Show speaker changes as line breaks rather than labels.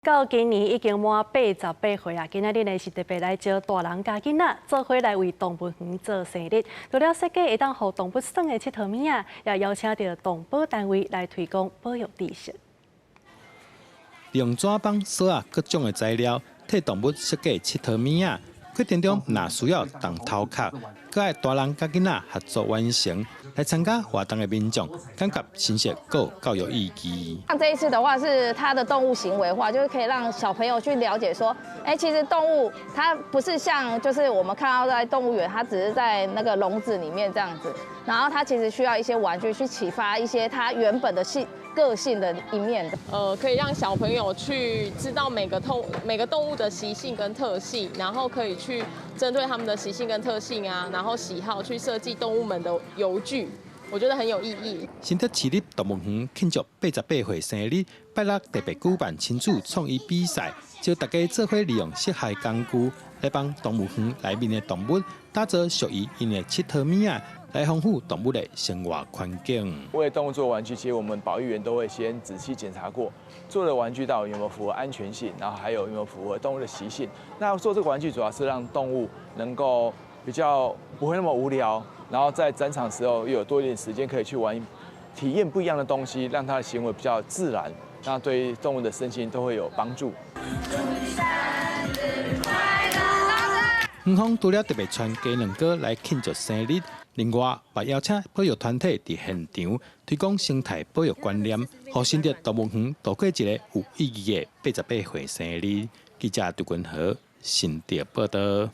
到今年已经满88岁啊，今仔日呢是特别来招大人加囡仔做伙来为动物园做生日。除了设计会当互动物耍的佚佗物仔，也邀请到动保单位来推广保育知识。
利用纸板、锁啊各种的材料，替动物设计佚佗物仔。过程中若需要动头壳，佮爱大人甲囡仔合作完成。来参加活动的民众感觉新鲜，够教育意义。
像这一次的话，是它的动物行为化，就是可以让小朋友去了解说，其实动物它不是像就是我们看到在动物园，它只是在那个笼子里面这样子，然后它其实需要一些玩具去启发一些它原本的个性的一面的。
可以让小朋友去知道每个动物的习性跟特性，然后可以去针对他们的习性跟特性啊，然后喜好去设计动物们的游具。我觉得很有意义。
新德市立动物园庆祝88岁生日，拜六特别举办亲子创意比赛，招大家做伙利用适合工具来帮动物园内面的动物打造属于因的佚佗物仔，来丰富动物的生活环境。
为动物做玩具，其实我们保育员都会先仔细检查过，做的玩具到底有没有符合安全性，然后还有没有符合动物的习性。那做这个玩具主要是让动物能够比较不会那么无聊。然后在展场的时候又有多一点时间可以去玩，体验不一样的东西，让它的行为比较自然，那对于动物的身心都会有帮助。
园方除了特别传鸡卵糕来庆祝生日，另外也邀请保育团体伫现场推广生态保育观念，让新德动物园度过一个有意义的88岁生日。记者杜君和新德报道。